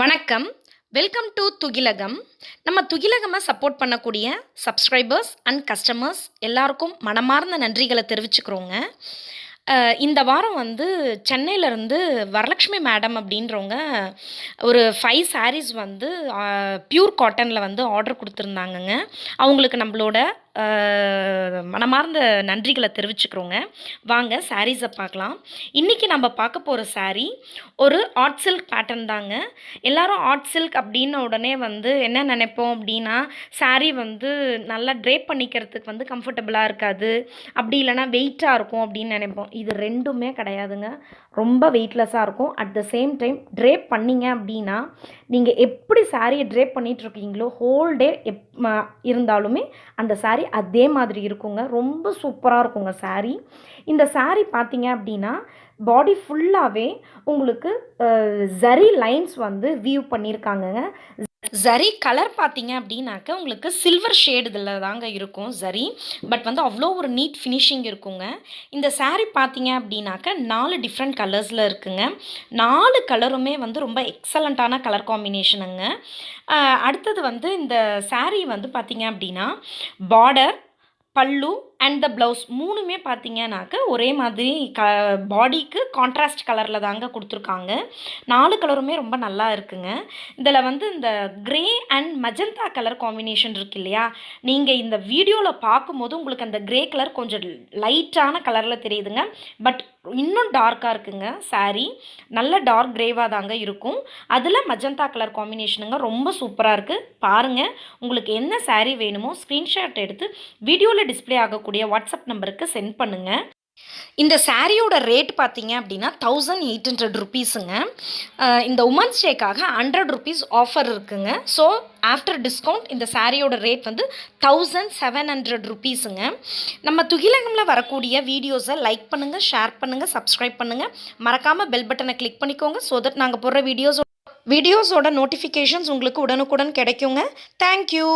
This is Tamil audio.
வணக்கம். Welcome to Thugilagam. நம்ம துகிலகமை சப்போர்ட் பண்ணக்கூடிய சப்ஸ்கிரைபர்ஸ் அண்ட் கஸ்டமர்ஸ் எல்லாருக்கும் மனமார்ந்த நன்றிகளை தெரிவிச்சுக்கிறோங்க. இந்த வாரம் வந்து சென்னையிலேருந்து வரலட்சுமி மேடம் அப்படின்றவங்க ஒரு 5 சாரீஸ் வந்து பியூர் காட்டனில் வந்து ஆர்டர் கொடுத்துருந்தாங்கங்க. அவங்களுக்கு நம்மளோட மனமார்ந்த நன்றிகளை தெரிவிச்சுக்கிறோங்க. வாங்க சாரீஸை பார்க்கலாம். இன்றைக்கி நம்ம பார்க்க போகிற சாரீ ஒரு ஆர்ட் சில்க் பேட்டர்ன் தாங்க. எல்லாரும் ஆர்ட் சில்க் அப்படின்ன உடனே வந்து என்ன நினைப்போம் அப்படின்னா, சாரீ வந்து நல்லா ட்ரேப் பண்ணிக்கிறதுக்கு வந்து கம்ஃபர்டபுளாக இருக்காது, அப்படி இல்லைனா வெயிட்டாக இருக்கும் அப்படின்னு நினைப்போம். இது ரெண்டுமே கிடையாதுங்க. ரொம்ப வெயிட்லெஸ்ஸாக இருக்கும். At the same time drape பண்ணிங்க அப்படின்னா, நீங்கள் எப்படி சாரியை ட்ரேப் பண்ணிகிட்ருக்கீங்களோ ஹோல் டே இருந்தாலுமே அந்த சாரீ அதே மாதிரி இருக்குங்க. ரொம்ப சூப்பராக இருக்குங்க சாரீ. இந்த சாரீ பார்த்தீங்க அப்படின்னா பாடி ஃபுல்லாகவே உங்களுக்கு ஜரி லைன்ஸ் வந்து வியூ பண்ணியிருக்காங்கங்க. ஜரி கலர் பார்த்தீங்க அப்படின்னாக்க உங்களுக்கு சில்வர் ஷேடு இதில் தாங்க இருக்கும் ஜரி. பட் வந்து அவ்வளோ ஒரு நீட் ஃபினிஷிங் இருக்குங்க. இந்த சாரீ பார்த்தீங்க அப்படின்னாக்க 4 டிஃப்ரெண்ட் கலர்ஸில் இருக்குங்க. 4 கலருமே வந்து ரொம்ப எக்ஸலண்ட்டான கலர் காம்பினேஷனுங்க. அடுத்தது வந்து இந்த சாரீ வந்து பார்த்தீங்க அப்படின்னா பார்டர், பல்லு அண்ட் த ப்ளவுஸ் 3மே பார்த்தீங்கன்னாக்க ஒரே மாதிரி பாடிக்கு கான்ட்ராஸ்ட் கலரில் தாங்க கொடுத்துருக்காங்க. 4 கலருமே ரொம்ப நல்லா இருக்குங்க. இதில் வந்து இந்த grey and magenta colour combination இருக்கு இல்லையா, நீங்கள் இந்த வீடியோவில் பார்க்கும்போது உங்களுக்கு அந்த க்ரே கலர் கொஞ்சம் லைட்டான கலரில் தெரியுதுங்க. பட் இன்னும் டார்க்காக இருக்குங்க சாரீ. நல்ல டார்க் க்ரேவாக தாங்க இருக்கும். அதில் மஜந்தா கலர் காம்பினேஷனுங்க ரொம்ப சூப்பராக இருக்குது. பாருங்கள், உங்களுக்கு என்ன சாரீ வேணுமோ ஸ்க்ரீன்ஷாட் எடுத்து வீடியோவில் டிஸ்பிளே ஆகக்கூடிய வாட்ஸ்அப் நம்பருக்கு சென்ட் பண்ணுங்கள். இந்த சாரியோட ரேட் பார்த்தீங்க அப்படின்னா 1800 ருபீஸுங்க. இந்த உமன்ஸ் டேக்காக 100 ருபீஸ் ஆஃபர் இருக்குங்க. ஸோ ஆஃப்டர் டிஸ்கவுண்ட் இந்த சாரியோட ரேட் வந்து 1700 ருபீஸுங்க. நம்ம துகிலகமில் வரக்கூடிய வீடியோஸை லைக் பண்ணுங்கள், ஷேர் பண்ணுங்கள், சப்ஸ்கிரைப் பண்ணுங்கள். மறக்காமல் பெல் பட்டனை கிளிக் பண்ணிக்கோங்க. ஸோ தட் நாங்கள் போடுற வீடியோஸோட நோட்டிஃபிகேஷன்ஸ் உங்களுக்கு உடனுக்குடன் கிடைக்குங்க. தேங்க்யூ.